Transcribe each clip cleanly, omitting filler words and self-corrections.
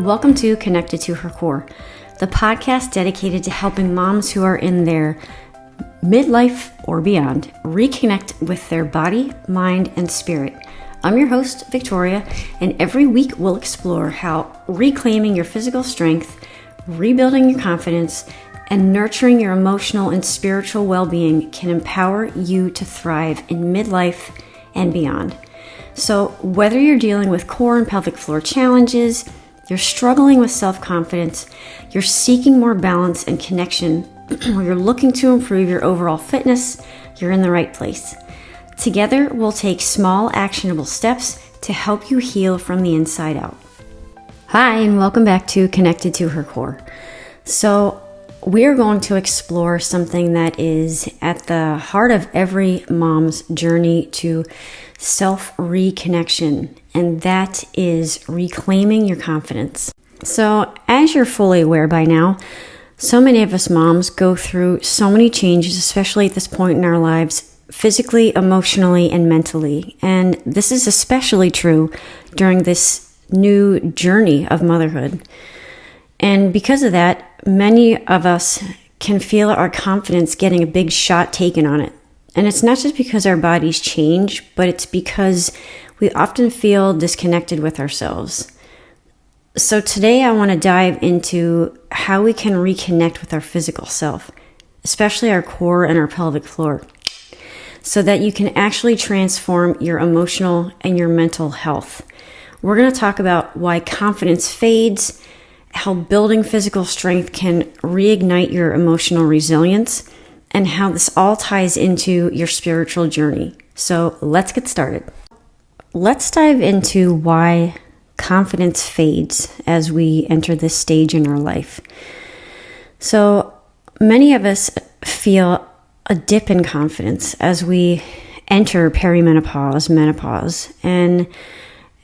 Welcome to Connected to Her Core, the podcast dedicated to helping moms who are in their midlife or beyond reconnect with their body, mind, and spirit. I'm your host, Victoria, and every week we'll explore how reclaiming your physical strength, rebuilding your confidence, and nurturing your emotional and spiritual well-being can empower you to thrive in midlife and beyond. So whether you're dealing with core and pelvic floor challenges, you're struggling with self-confidence, you're seeking more balance and connection, or you're looking to improve your overall fitness, you're in the right place. Together, we'll take small, actionable steps to help you heal from the inside out. Hi, and welcome back to Connected to Her Core. So, we're going to explore something that is at the heart of every mom's journey to self-reconnection, and that is reclaiming your confidence. So, as you're fully aware by now, so many of us moms go through so many changes, especially at this point in our lives, physically, emotionally, and mentally. And this is especially true during this new journey of motherhood. And because of that, many of us can feel our confidence getting a big shot taken on it. And it's not just because our bodies change, but it's because we often feel disconnected with ourselves. So today I want to dive into how we can reconnect with our physical self, especially our core and our pelvic floor, so that you can actually transform your emotional and your mental health. We're going to talk about why confidence fades, how building physical strength can reignite your emotional resilience, and how this all ties into your spiritual journey. So let's get started. Let's dive into why confidence fades as we enter this stage in our life. So many of us feel a dip in confidence as we enter perimenopause, menopause. And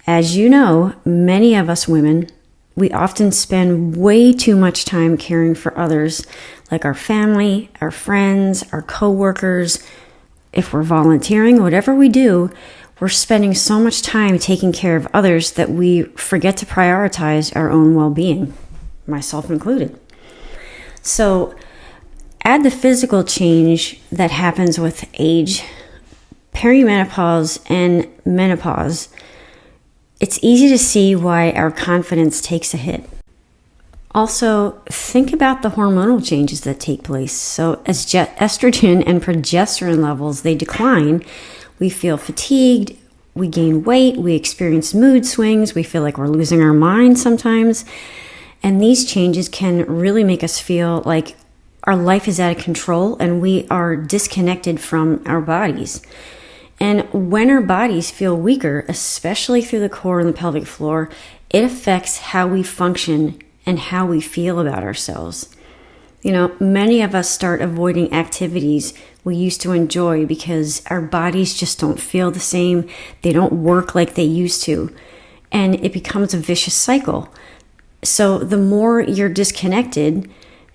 as you know, many of us women, we often spend way too much time caring for others, like our family, our friends, our coworkers. If we're volunteering, whatever we do, we're spending so much time taking care of others that we forget to prioritize our own well-being, myself included. So add the physical change that happens with age, perimenopause, and menopause. It's easy to see why our confidence takes a hit. Also, think about the hormonal changes that take place. So as estrogen and progesterone levels, they decline, we feel fatigued, we gain weight, we experience mood swings, we feel like we're losing our mind sometimes. And these changes can really make us feel like our life is out of control and we are disconnected from our bodies. And when our bodies feel weaker, especially through the core and the pelvic floor, it affects how we function and how we feel about ourselves. You know, many of us start avoiding activities we used to enjoy because our bodies just don't feel the same. They don't work like they used to. And it becomes a vicious cycle. So the more you're disconnected,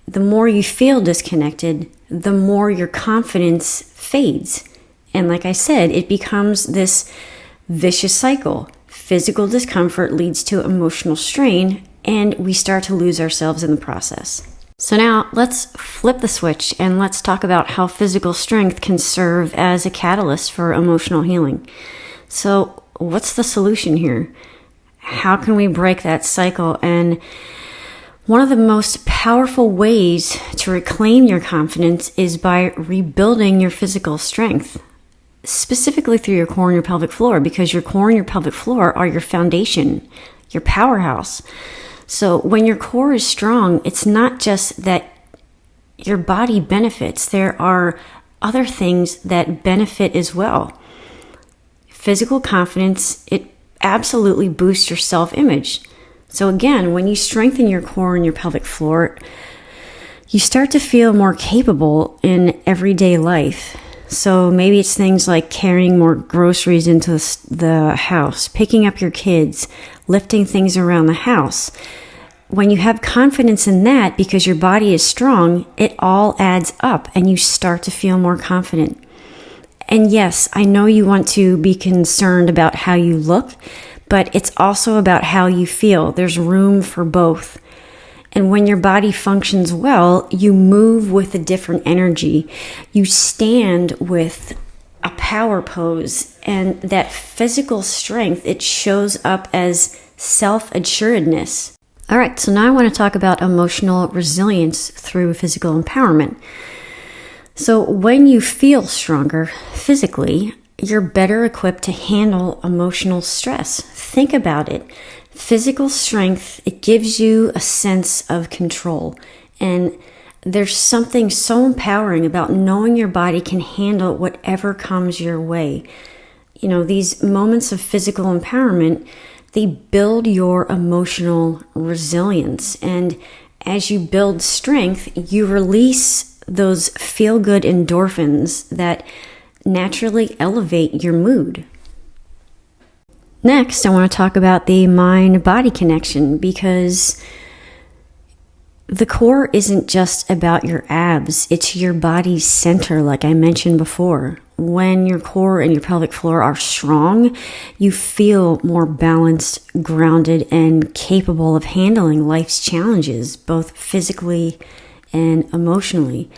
the more you feel disconnected, the more your confidence fades. And like I said, it becomes this vicious cycle. Physical discomfort leads to emotional strain, and we start to lose ourselves in the process. So now let's flip the switch and let's talk about how physical strength can serve as a catalyst for emotional healing. So what's the solution here? How can we break that cycle? And one of the most powerful ways to reclaim your confidence is by rebuilding your physical strength, specifically through your core and your pelvic floor, because your core and your pelvic floor are your foundation, your powerhouse. So when your core is strong, it's not just that your body benefits. There are other things that benefit as well. Physical confidence, it absolutely boosts your self-image. So again, when you strengthen your core and your pelvic floor, you start to feel more capable in everyday life. So maybe it's things like carrying more groceries into the house, picking up your kids, lifting things around the house. When you have confidence in that, because your body is strong, it all adds up and you start to feel more confident. And yes, I know you want to be concerned about how you look, but it's also about how you feel. There's room for both. And when your body functions well, you move with a different energy. You stand with a power pose, and that physical strength, it shows up as self-assuredness. All right, so now I want to talk about emotional resilience through physical empowerment. So when you feel stronger physically, you're better equipped to handle emotional stress. Think about it. Physical strength, it gives you a sense of control. And there's something so empowering about knowing your body can handle whatever comes your way. You know, these moments of physical empowerment, they build your emotional resilience. And as you build strength, you release those feel-good endorphins that naturally elevate your mood. Next, I want to talk about the mind-body connection, because the core isn't just about your abs, it's your body's center, like I mentioned before. When your core and your pelvic floor are strong, you feel more balanced, grounded, and capable of handling life's challenges, both physically and emotionally.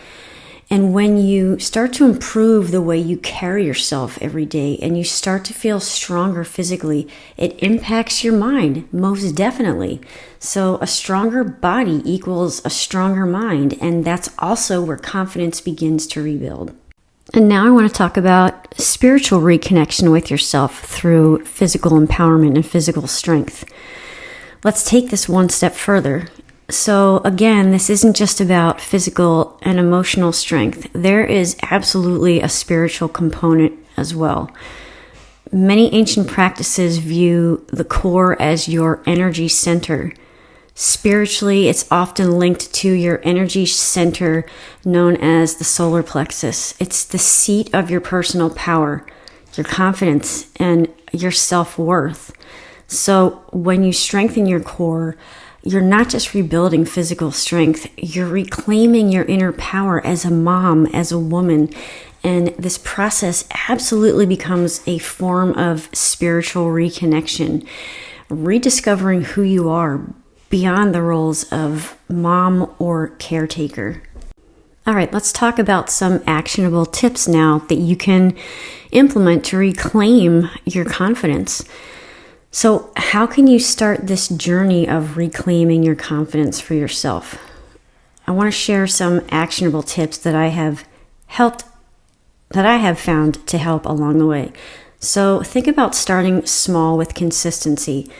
And when you start to improve the way you carry yourself every day and you start to feel stronger physically, it impacts your mind, most definitely. So a stronger body equals a stronger mind, and that's also where confidence begins to rebuild. And now I want to talk about spiritual reconnection with yourself through physical empowerment and physical strength. Let's take this one step further. So again, this isn't just about physical and emotional strength. There is absolutely a spiritual component as well. Many ancient practices view the core as your energy center. Spiritually, it's often linked to your energy center known as the solar plexus. It's the seat of your personal power, your confidence, and your self-worth. So when you strengthen your core, you're not just rebuilding physical strength, you're reclaiming your inner power as a mom, as a woman. And this process absolutely becomes a form of spiritual reconnection, rediscovering who you are beyond the roles of mom or caretaker. All right, let's talk about some actionable tips now that you can implement to reclaim your confidence. So how can you start this journey of reclaiming your confidence for yourself? I want to share some actionable tips that I have found to help along the way. So think about starting small with consistency.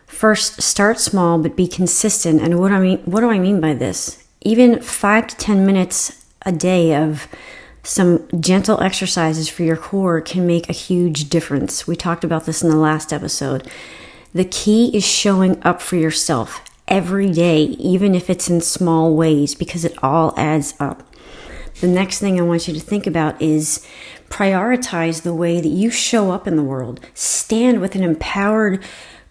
First, start small but be consistent. And what do I mean by this? Even 5 to 10 minutes a day of some gentle exercises for your core can make a huge difference. We talked about this in the last episode. The key is showing up for yourself every day, even if it's in small ways, because it all adds up. The next thing I want you to think about is prioritize the way that you show up in the world. Stand with an empowered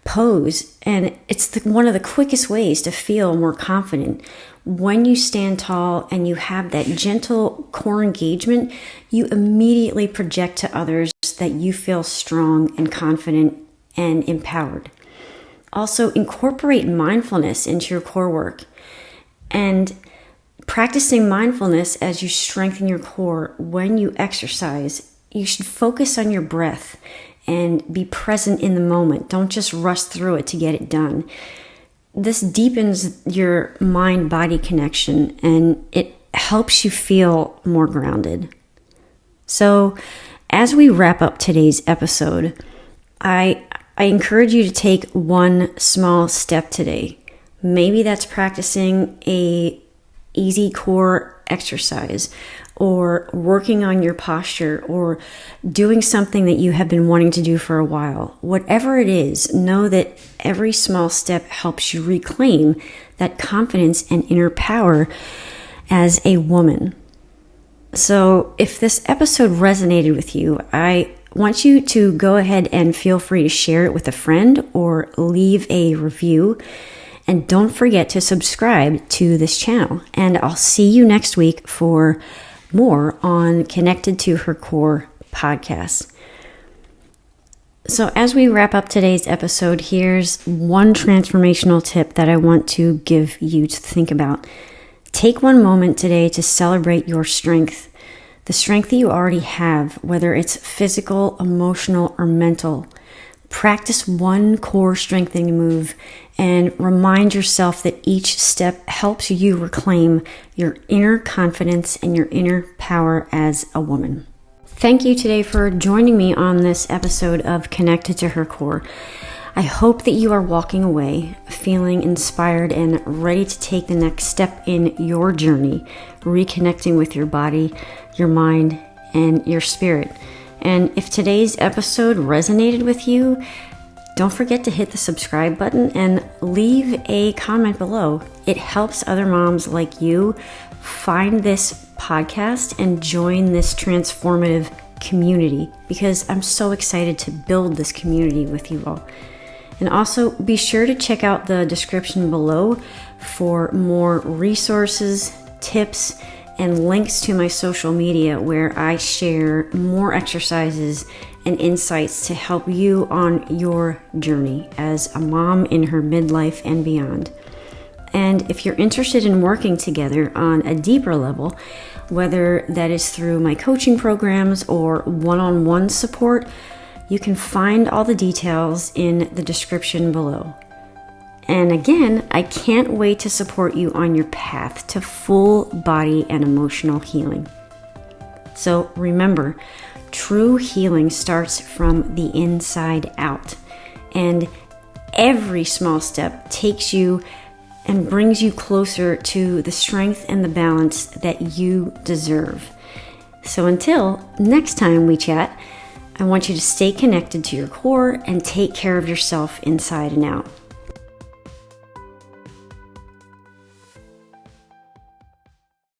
pose, and it's one of the quickest ways to feel more confident. When you stand tall and you have that gentle core engagement, you immediately project to others that you feel strong and confident and empowered. Also, incorporate mindfulness into your core work. And practicing mindfulness as you strengthen your core when you exercise, you should focus on your breath and be present in the moment. Don't just rush through it to get it done. This deepens your mind-body connection and it helps you feel more grounded. So as we wrap up today's episode, I encourage you to take one small step today. Maybe that's practicing a easy core exercise, or working on your posture, or doing something that you have been wanting to do for a while. Whatever it is, know that every small step helps you reclaim that confidence and inner power as a woman. So if this episode resonated with you, I want you to go ahead and feel free to share it with a friend or leave a review. And don't forget to subscribe to this channel. And I'll see you next week for more on Connected to Her Core podcast. So as we wrap up today's episode, here's one transformational tip that I want to give you to think about. Take one moment today to celebrate your strength, the strength that you already have, whether it's physical, emotional, or mental. Practice one core strengthening move and remind yourself that each step helps you reclaim your inner confidence and your inner power as a woman. Thank you today for joining me on this episode of Connected to Her Core. I hope that you are walking away feeling inspired and ready to take the next step in your journey, reconnecting with your body, your mind, and your spirit. And if today's episode resonated with you, don't forget to hit the subscribe button and leave a comment below. It helps other moms like you find this podcast and join this transformative community, because I'm so excited to build this community with you all. And also be sure to check out the description below for more resources, tips, and links to my social media where I share more exercises and insights to help you on your journey as a mom in her midlife and beyond. And if you're interested in working together on a deeper level, whether that is through my coaching programs or one-on-one support, you can find all the details in the description below. And again, I can't wait to support you on your path to full body and emotional healing. So remember, true healing starts from the inside out. And every small step takes you and brings you closer to the strength and the balance that you deserve. So until next time we chat, I want you to stay connected to your core and take care of yourself inside and out.